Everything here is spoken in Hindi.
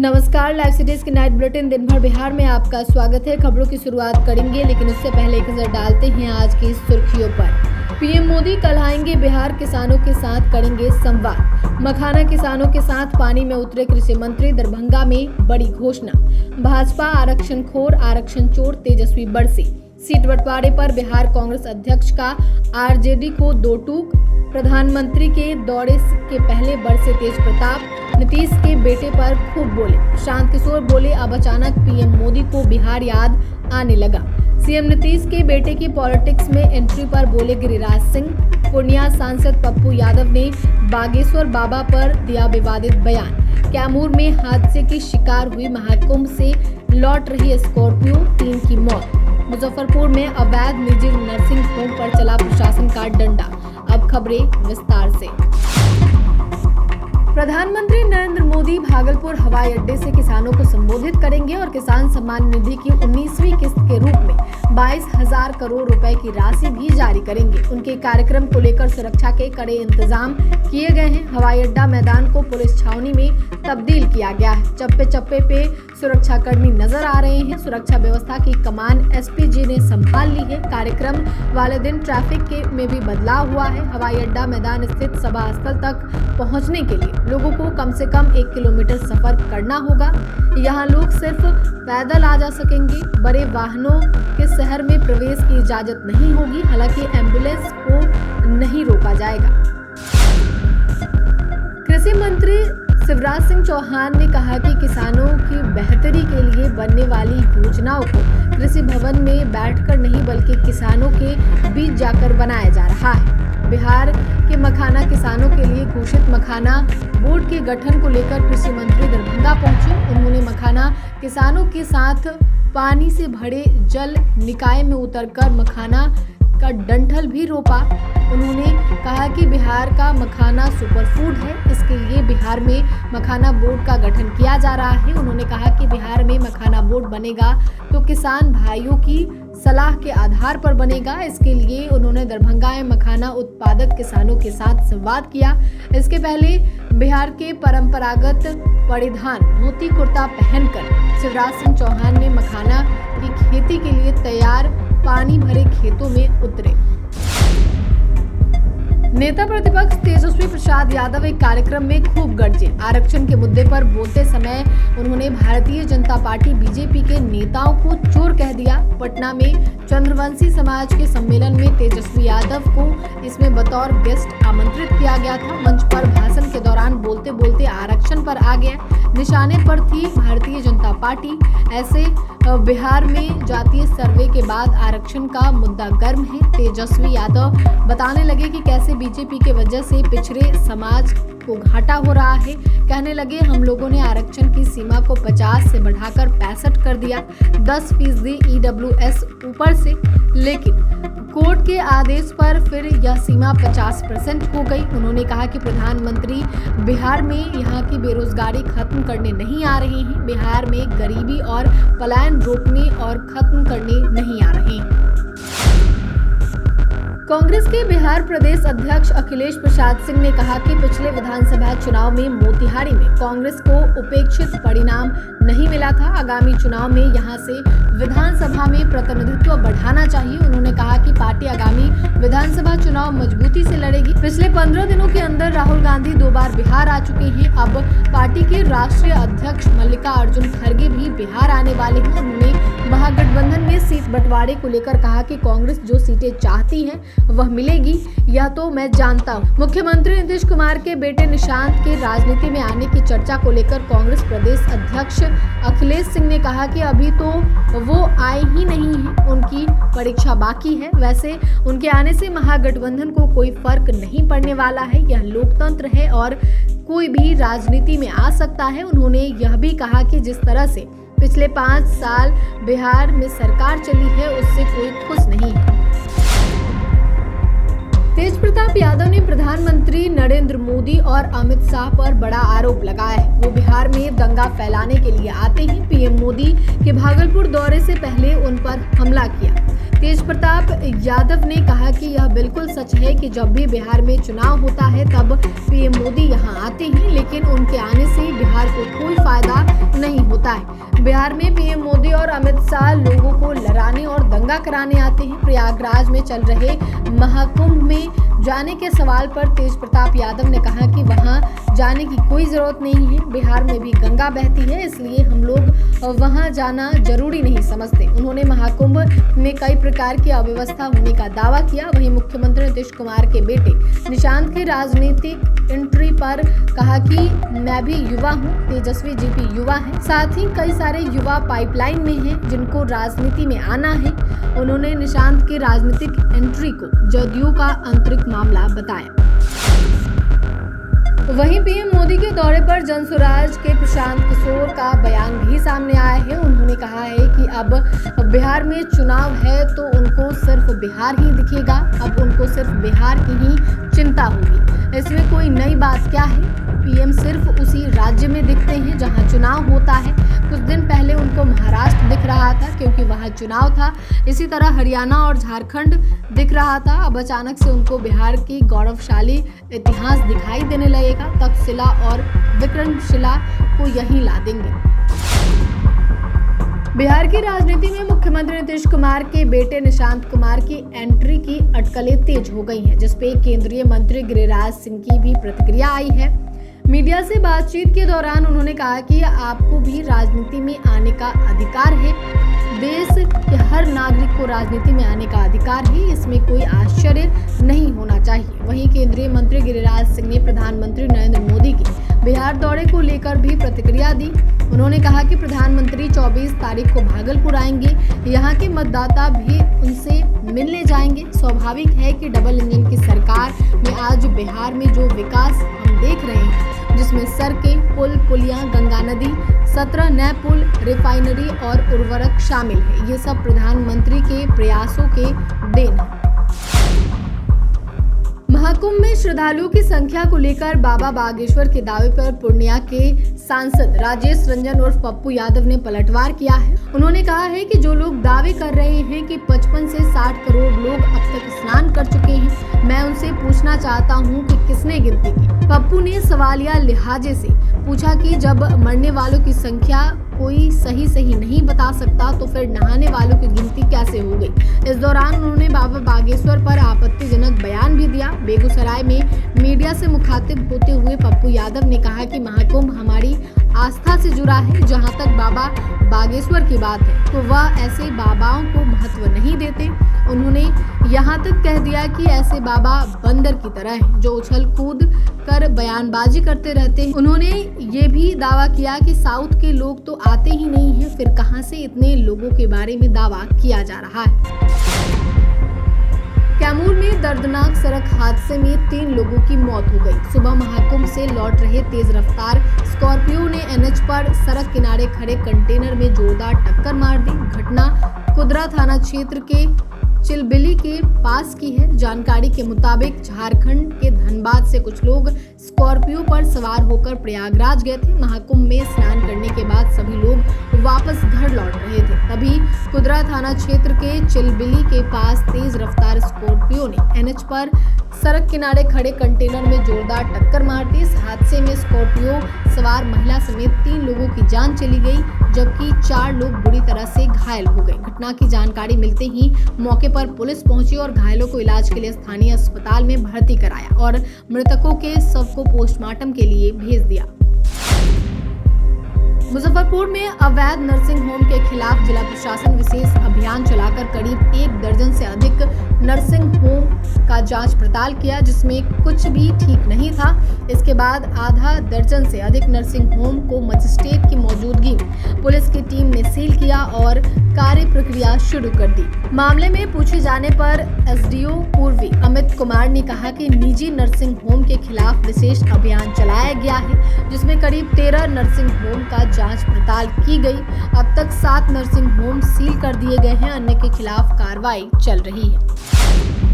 नमस्कार, लाइव सिटीज के नाइट बुलेटिन दिन भर बिहार में आपका स्वागत है। खबरों की शुरुआत करेंगे, लेकिन उससे पहले एक नजर डालते हैं आज की सुर्खियों पर। पीएम मोदी कल आएंगे बिहार, किसानों के साथ करेंगे संवाद। मखाना किसानों के साथ पानी में उतरे कृषि मंत्री, दरभंगा में बड़ी घोषणा। भाजपा आरक्षण खोर, आरक्षण चोर, तेजस्वी बरसे। सीट बंटवारे पर बिहार कांग्रेस अध्यक्ष का आरजेडी को दो टूक। प्रधानमंत्री के दौरे के पहले बरसे तेज प्रताप। नीतीश के बेटे पर खूब बोले। प्रशांत किशोर बोले, अब अचानक पीएम मोदी को बिहार याद आने लगा। सीएम नीतीश के बेटे की पॉलिटिक्स में एंट्री पर बोले गिरिराज सिंह। पूर्णिया सांसद पप्पू यादव ने बागेश्वर बाबा पर दिया विवादित बयान। कैमूर में हादसे की शिकार हुई महाकुंभ से लौट रही स्कॉर्पियो, 3 की मौत। मुजफ्फरपुर में अवैध निजी नर्सिंग होम पर चला प्रशासन का डंडा। अब खबरें विस्तार से। प्रधानमंत्री नरेंद्र मोदी भागलपुर हवाई अड्डे से किसानों को संबोधित करेंगे और किसान सम्मान निधि की 19वीं किस्त के रूप में 22,000 करोड़ रुपए की राशि भी जारी करेंगे। उनके कार्यक्रम को लेकर सुरक्षा के कड़े इंतजाम किए गए हैं। हवाई अड्डा मैदान को पुलिस छावनी में तब्दील किया गया है। चप्पे चप्पे पे सुरक्षाकर्मी नजर आ रहे हैं। सुरक्षा व्यवस्था की कमान एसपीजी ने संभाल ली है। कार्यक्रम वाले दिन ट्रैफिक में भी बदलाव हुआ है। हवाई अड्डा मैदान स्थित सभा स्थल तक पहुंचने के लिए लोगों को कम से कम 1 किलोमीटर सफर करना होगा। यहाँ लोग सिर्फ पैदल आ जा सकेंगे। बड़े वाहनों के शहर में प्रवेश की इजाजत नहीं होगी। हालांकि एम्बुलेंस को नहीं रोका जाएगा। कृषि मंत्री शिवराज सिंह चौहान ने कहा कि किसानों की बेहतरी के लिए बनने वाली योजनाओं को कृषि भवन में बैठकर नहीं बल्कि किसानों के बीच जाकर बनाया जा रहा है। बिहार के मखाना किसानों के लिए घोषित मखाना बोर्ड के गठन को लेकर कृषि मंत्री दरभंगा पहुंचे। उन्होंने मखाना किसानों के साथ पानी से भरे जल निकाय में उतरकर मखाना का डंठल भी रोपा। उन्होंने कहा कि बिहार का मखाना सुपरफूड है, इसके लिए बिहार में मखाना बोर्ड का गठन किया जा रहा है। उन्होंने कहा कि बिहार में मखाना बोर्ड बनेगा तो किसान भाइयों की सलाह के आधार पर बनेगा। इसके लिए उन्होंने दरभंगा में मखाना उत्पादक किसानों के साथ संवाद किया। इसके पहले बिहार के परंपरागत परिधान धोती कुर्ता पहनकर शिवराज सिंह चौहान ने मखाना की खेती के लिए तैयार पानी भरे खेतों में उतरे। नेता प्रतिपक्ष तेजस्वी प्रसाद यादव एक कार्यक्रम में खूब गरजे। आरक्षण के मुद्दे पर बोलते समय उन्होंने भारतीय जनता पार्टी बीजेपी के नेताओं को चोर कह दिया। पटना में चंद्रवंशी समाज के सम्मेलन में तेजस्वी यादव को इसमें बतौर गेस्ट आमंत्रित किया गया था। मंच पर भाषण के दौरान बोलते बोलते आरक्षण पर आ गया। निशाने पर थी भारतीय जनता पार्टी। ऐसे बिहार में जातीय सर्वे के बाद आरक्षण का मुद्दा गर्म है। तेजस्वी यादव बताने लगे कि कैसे बीजेपी के वजह से पिछड़े समाज को घाटा हो रहा है। कहने लगे, हम लोगों ने आरक्षण की सीमा को 50 से बढ़ाकर 65 कर दिया, 10% EWS ऊपर से, लेकिन कोर्ट के आदेश पर फिर यह सीमा 50% हो गई। उन्होंने कहा कि प्रधानमंत्री बिहार में यहाँ की बेरोजगारी खत्म करने नहीं आ रहे हैं। बिहार में गरीबी और पलायन रोकने और खत्म करने नहीं आ रहे हैं। कांग्रेस के बिहार प्रदेश अध्यक्ष अखिलेश प्रसाद सिंह ने कहा कि पिछले विधानसभा चुनाव में मोतिहारी में कांग्रेस को उपेक्षित परिणाम नहीं मिला था। आगामी चुनाव में यहां से विधानसभा में प्रतिनिधित्व बढ़ाना चाहिए। उन्होंने कहा कि पार्टी आगामी विधानसभा चुनाव मजबूती से लड़ेगी। पिछले 15 दिनों के अंदर राहुल गांधी 2 बार बिहार आ चुके हैं। अब पार्टी के राष्ट्रीय अध्यक्ष मल्लिकार्जुन खड़गे भी बिहार आने वाले हैं। उन्होंने महागठबंधन में सीट बंटवारे को लेकर कहा कि कांग्रेस जो सीटें चाहती है वह मिलेगी, यह तो मैं जानता हूं। मुख्यमंत्री नीतीश कुमार के बेटे निशांत के राजनीति में आने की चर्चा को लेकर कांग्रेस प्रदेश अध्यक्ष अखिलेश सिंह ने कहा कि अभी तो वो आए ही नहीं हैं, उनकी परीक्षा बाकी है। वैसे उनके आने से महागठबंधन को कोई फर्क नहीं पड़ने वाला है। यह लोकतंत्र है और कोई भी राजनीति में आ सकता है। उन्होंने यह भी कहा कि जिस तरह से पिछले 5 साल बिहार में सरकार चली है उससे कोई खुश नहीं है। तेज प्रताप यादव ने प्रधानमंत्री नरेंद्र मोदी और अमित शाह पर बड़ा आरोप लगाया है। वो बिहार में दंगा फैलाने के लिए आते हैं। पीएम मोदी के भागलपुर दौरे से पहले उन पर हमला किया। तेज प्रताप यादव ने कहा कि यह बिल्कुल सच है कि जब भी बिहार में चुनाव होता है तब पीएम मोदी यहां आते हैं, लेकिन उनके आने से बिहार को कोई फायदा नहीं होता है। बिहार में पीएम मोदी और अमित शाह लोगों को लड़ाने और दंगा कराने आते हैं। प्रयागराज में चल रहे महाकुंभ में जाने के सवाल पर तेज प्रताप यादव ने कहा कि वहां जाने की कोई जरूरत नहीं है। बिहार में भी गंगा बहती है, इसलिए हम लोग वहां जाना जरूरी नहीं समझते। उन्होंने महाकुंभ में कई प्रकार की अव्यवस्था होने का दावा किया। वहीं मुख्यमंत्री नीतीश कुमार के बेटे निशांत की राजनीतिक एंट्री पर कहा कि मैं भी युवा हूं, तेजस्वी जी भी युवा हैं, साथ ही कई सारे युवा पाइपलाइन में हैं जिनको राजनीति में आना है। उन्होंने निशांत की राजनीतिक एंट्री को जदयू का आंतरिक मामला बताया। वहीं पीएम मोदी के दौरे पर जनसुराज के प्रशांत किशोर का बयान भी सामने आया है। उन्होंने कहा है कि अब बिहार में चुनाव है तो उनको सिर्फ बिहार ही दिखेगा, अब उनको सिर्फ बिहार की ही चिंता होगी। इसमें कोई नई बात क्या है? पीएम सिर्फ उसी राज्य में दिखते हैं जहां चुनाव होता है। कुछ दिन पहले उनको महाराष्ट्र दिख रहा था क्योंकि वहां चुनाव था। इसी तरह हरियाणा और झारखंड दिख रहा था। अब अचानक से उनको बिहार की गौरवशाली इतिहास दिखाई देने लगेगा। तक्षशिला और विक्रमशिला को यहीं ला देंगे। बिहार की राजनीति में मुख्यमंत्री नीतीश कुमार के बेटे निशांत कुमार की एंट्री की अटकलें तेज हो गई हैं, जिसपे केंद्रीय मंत्री गिरिराज सिंह की भी प्रतिक्रिया आई है। मीडिया से बातचीत के दौरान उन्होंने कहा कि आपको भी राजनीति में आने का अधिकार है। देश के हर नागरिक को राजनीति में आने का अधिकार है, इसमें कोई आश्चर्य नहीं होना चाहिए। वहीं केंद्रीय मंत्री गिरिराज सिंह ने प्रधानमंत्री नरेंद्र मोदी के बिहार दौरे को लेकर भी प्रतिक्रिया दी। उन्होंने कहा कि प्रधानमंत्री 24 तारीख को भागलपुर आएंगे, यहाँ के मतदाता भी उनसे मिलने जाएंगे। स्वाभाविक है कि डबल इंजन की सरकार में आज बिहार में जो विकास हम देख रहे हैं, जिसमें सड़कें, पुल, पुलियां, गंगा नदी, 17 नए पुल, रिफाइनरी और उर्वरक शामिल है। ये सब प्रधानमंत्री के प्रयासों के देन है। महाकुंभ में श्रद्धालुओं की संख्या को लेकर बाबा बागेश्वर के दावे पर पूर्णिया के सांसद राजेश रंजन उर्फ पप्पू यादव ने पलटवार किया है। उन्होंने कहा है कि जो लोग दावे कर रहे हैं कि 55 से 60 करोड़ लोग अब तक स्नान कर चुके हैं, मैं उनसे पूछना चाहता हूं कि किसने गिनती की। पप्पू ने सवालिया लिहाजे से पूछा कि जब मरने वालों की संख्या कोई सही नहीं बता सकता तो फिर नहाने वालों की गिनती कैसे हो गई। इस दौरान उन्होंने बाबा बागेश्वर पर आपत्तिजनक बयान भी दिया। बेगूसराय में मीडिया से मुखातिब होते हुए पप्पू यादव ने कहा कि महाकुंभ हमारी आस्था से जुड़ा है। जहां तक बाबा बागेश्वर की बात है तो वह ऐसे बाबाओं को महत्व नहीं देते। उन्होंने यहां तक कह दिया कि ऐसे बाबा बंदर की तरह हैं जो उछल कूद कर बयानबाजी करते रहते हैं। उन्होंने ये भी दावा किया कि साउथ के लोग तो आते ही नहीं हैं, फिर कहां से इतने लोगों के बारे में दावा किया जा रहा है। कैमूर में दर्दनाक सड़क हादसे में 3 लोगों की मौत हो गई। सुबह महाकुंभ से लौट रहे तेज रफ्तार स्कॉर्पियो ने एनएच पर सड़क किनारे खड़े कंटेनर में जोरदार टक्कर मार दी। घटना कुदरा थाना क्षेत्र के चिलबिली के पास की है। जानकारी के मुताबिक झारखंड के धनबाद से कुछ लोग स्कॉर्पियो पर सवार होकर प्रयागराज गए थे। महाकुंभ में स्नान करने के बाद सभी लोग वापस घर लौट रहे थे। तभी कुदरा थाना क्षेत्र के चिलबिली के पास तेज रफ्तार स्कॉर्पियो ने एनएच पर सड़क किनारे खड़े कंटेनर में जोरदार टक्कर मार दी। इस हादसे में स्कॉर्पियो सवार महिला समेत 3 लोगों की जान चली गई, जबकि 4 लोग बुरी तरह से घायल हो गए। घटना की जानकारी मिलते ही मौके पर पुलिस पहुंची और घायलों को इलाज के लिए स्थानीय अस्पताल में भर्ती कराया और मृतकों के शव को पोस्टमार्टम के लिए भेज दिया। मुजफ्फरपुर में अवैध नर्सिंग होम के खिलाफ जिला प्रशासन विशेष अभियान चलाकर करीब 1 दर्जन से अधिक नर्सिंग होम का जांच पड़ताल किया, जिसमें कुछ भी ठीक नहीं था। इसके बाद आधा दर्जन से अधिक नर्सिंग होम को मजिस्ट्रेट की मौजूदगी में पुलिस की टीम ने सील किया और कार्य प्रक्रिया शुरू कर दी। मामले में पूछे जाने पर एसडीओ पूर्वी अमित कुमार ने कहा कि निजी नर्सिंग होम के खिलाफ विशेष अभियान चलाया गया है, जिसमें करीब 13 नर्सिंग होम का जांच पड़ताल की गई। अब तक 7 नर्सिंग होम सील कर दिए गए हैं, अन्य के खिलाफ कार्रवाई चल रही है।